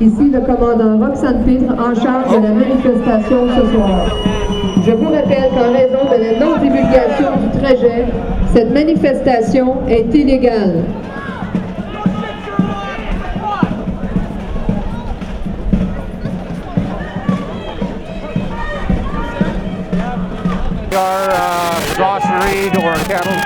Ici le commandant Roxane Pitre en charge de la manifestation ce soir. Je vous rappelle qu'en raison de la non-divulgation du trajet, cette manifestation est illégale. Our Josh Reed or Kettle.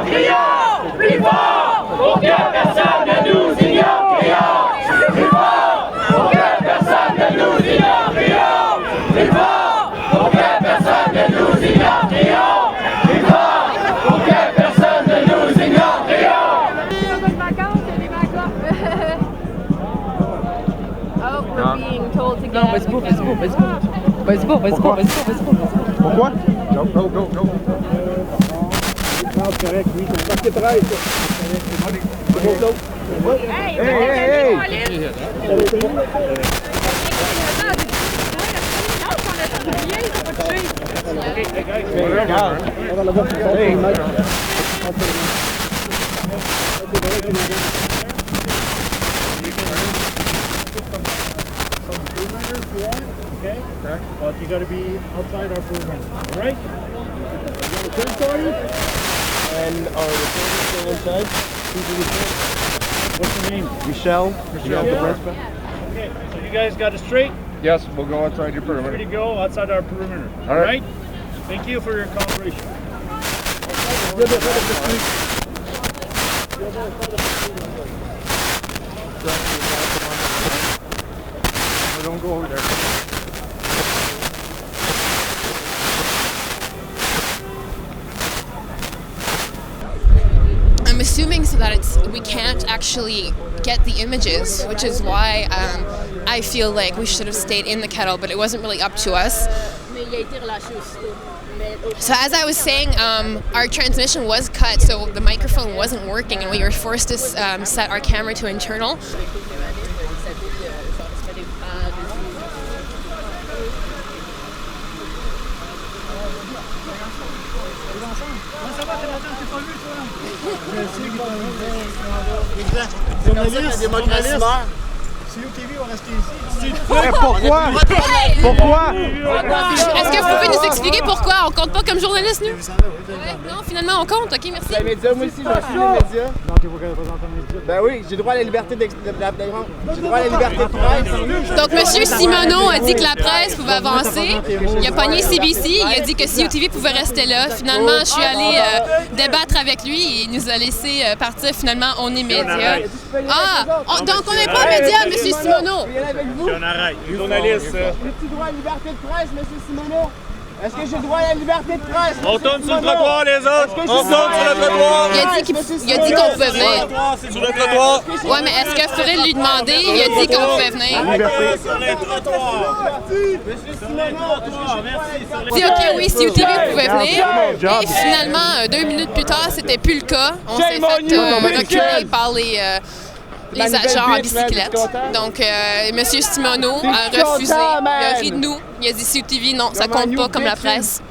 Crions plus fort pour que personne ne nous ignore. Crions plus fort pour que personne ne nous ignore. Crions plus fort pour que personne ne nous ignore. Crions plus fort pour que personne ne nous ignore. Oh, we're being told to get Non, vas-y, Pourquoi? Go. C'est correct, oui. Parce que travaille, ça. Okay? But you got to be outside our program. All right? You got a third party? And our reporter still inside. Who's the reporter? What's your name? Michelle. Michelle. Okay, so you guys got it straight? Yes, we'll go outside your Ready perimeter. to go outside our perimeter. All right. Thank you for your cooperation. Don't go over there. I'm assuming so that we can't actually get the images, which is why I feel like we should have stayed in the kettle, but it wasn't really up to us. So as I was saying, our transmission was cut, so the microphone wasn't working, and we were forced to set our camera to internal. Journaliste. COTV, on reste ici. Pourquoi? Hey! Pourquoi? Est-ce que vous pouvez nous expliquer pourquoi on compte pas comme journaliste, nous? Ouais, non, finalement on compte, ok, merci. Les médias, moi aussi, je suis les médias. Donc, il faut qu'elle représente un média. Ben oui, j'ai droit à la liberté j'ai droit à la liberté de presse. Donc, M. Simoneau a dit que la presse pouvait avancer. Il a pogné CBC, il a dit que COTV pouvait rester là. Finalement, je suis allée débattre avec lui et il nous a laissé partir. Finalement, on est médias. Ah! Donc, on n'est pas médias, M. Simoneau. On arrête. Journaliste. J'ai-tu droit à la liberté de presse, M. Simoneau? Est-ce que j'ai droit à la liberté de presse? On tourne sur le trottoir, les autres. On tourne sur le trottoir. Il a dit qu'on pouvait venir. Sur le trottoir. Ouais, mais est-ce qu'il faudrait lui demander? Il a dit qu'on pouvait venir. Sur les trottoirs. Il dit OK, oui, COTV pouvait venir. Et finalement, 2 minutes plus tard, c'était plus le cas. On s'est fait reculer par les agents en bicyclette. Donc, M. Simoneau a refusé. Il a ri de nous. Il a dit COTV, non, ça compte pas comme la presse.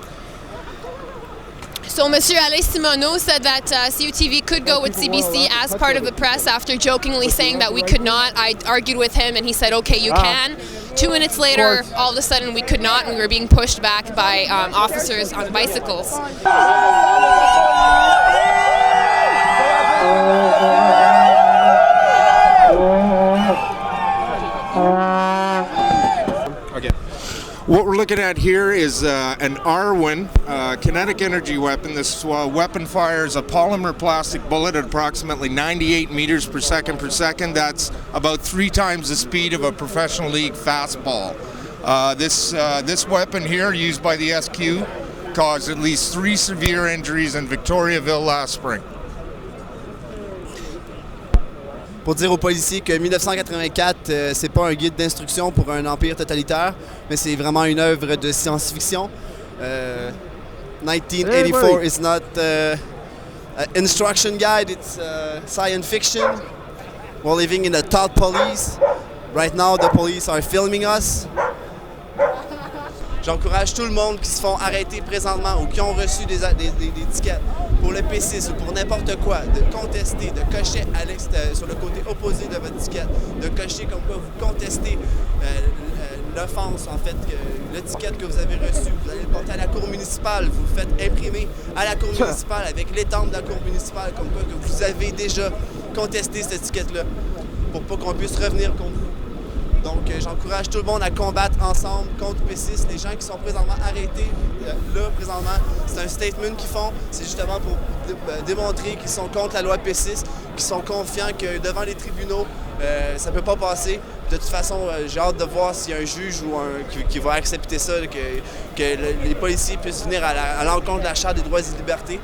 So, M. Alain Simoneau said that COTV could go with CBC as part of the press after jokingly saying that we could not. I argued with him and he said, okay, you can. 2 minutes later, all of a sudden we could not and we were being pushed back by officers on bicycles. Okay. What we're looking at here is an Arwin kinetic energy weapon. This weapon fires a polymer plastic bullet at approximately 98 meters per second. That's about 3 times the speed of a professional league fastball. This weapon here, used by the SQ, caused at least 3 severe injuries in Victoriaville last spring. Pour dire aux policiers que 1984, c'est pas un guide d'instruction pour un empire totalitaire, mais c'est vraiment une œuvre de science-fiction. 1984 is not an instruction guide, it's science fiction. We're living in a thought police. Right now, the police are filming us. J'encourage tout le monde qui se font arrêter présentement ou qui ont reçu des tickets pour le P6 ou pour n'importe quoi, de contester, de cocher sur le côté opposé de votre ticket, de cocher comme quoi vous contestez l'offense, en fait, le ticket que vous avez reçu. Vous allez le porter à la cour municipale, vous le faites imprimer à la cour municipale avec l'étampe de la cour municipale, comme quoi que vous avez déjà contesté ce ticket-là, pour pas qu'on puisse revenir contre vous. Donc, j'encourage tout le monde à combattre ensemble contre P6. Les gens qui sont présentement arrêtés, là, présentement, c'est un statement qu'ils font. C'est justement pour démontrer qu'ils sont contre la loi P6, qu'ils sont confiants que devant les tribunaux, ça ne peut pas passer. De toute façon, j'ai hâte de voir s'il y a un juge ou qui va accepter ça, que les policiers puissent venir à l'encontre de la Charte des droits et libertés,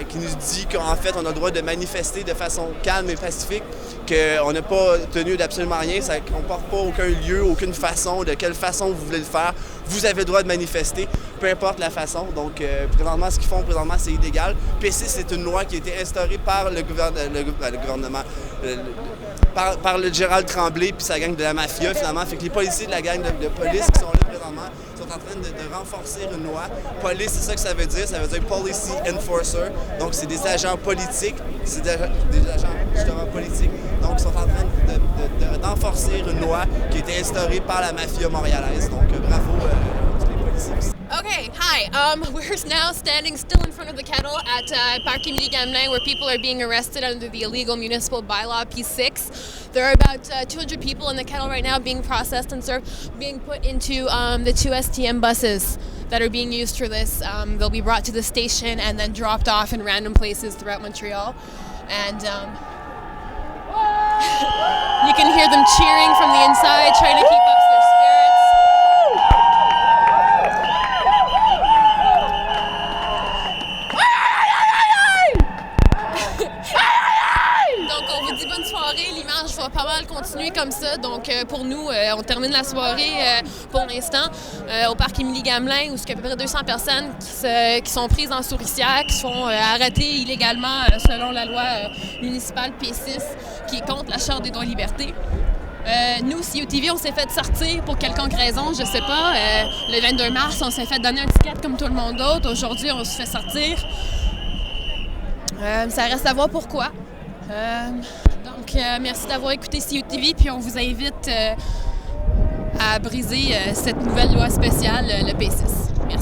qui nous dit qu'en fait, on a le droit de manifester de façon calme et pacifique, qu'on n'a pas tenu d'absolument rien, ça ne comporte pas aucun lieu, aucune façon, de quelle façon vous voulez le faire. Vous avez le droit de manifester, peu importe la façon. Donc, présentement, ce qu'ils font, présentement, c'est illégal. P6, c'est une loi qui a été instaurée par le gouvernement, par le Gérald Tremblay puis sa gang de la mafia, finalement. Fait que les policiers de la gang de police qui sont là présentement sont en train de renforcer une loi. Police, c'est ça que ça veut dire Policy Enforcer. Donc, c'est des agents politiques, c'est des agents justement politiques. Donc, ils sont en train d'enforcer une loi qui a été instaurée par la mafia montréalaise. Donc, bravo tous les policiers. Okay, hi. We're now standing still in front of the kettle at Parc Émilie Gamelin, where people are being arrested under the illegal municipal bylaw P6. There are about 200 people in the kettle right now being processed and served, being put into the 2 STM buses that are being used for this. They'll be brought to the station and then dropped off in random places throughout Montreal. And you can hear them cheering from the inside, trying to keep up their spirits. Donc, on vous dit bonne soirée. L'image va pas mal continuer comme ça. Donc, pour nous, on termine la soirée pour l'instant au Parc Émilie Gamelin, où il y a à peu près 200 personnes qui sont prises en souricière, qui sont arrêtées illégalement selon la loi municipale P6, qui est contre la Charte des droits et libertés. Nous, CUTV, on s'est fait sortir pour quelconque raison, je sais pas. Le 22 mars, on s'est fait donner un ticket comme tout le monde d'autre. Aujourd'hui, on se fait sortir. Ça reste à voir pourquoi. Donc, merci d'avoir écouté CUTV, puis on vous invite à briser cette nouvelle loi spéciale, le P6. Merci.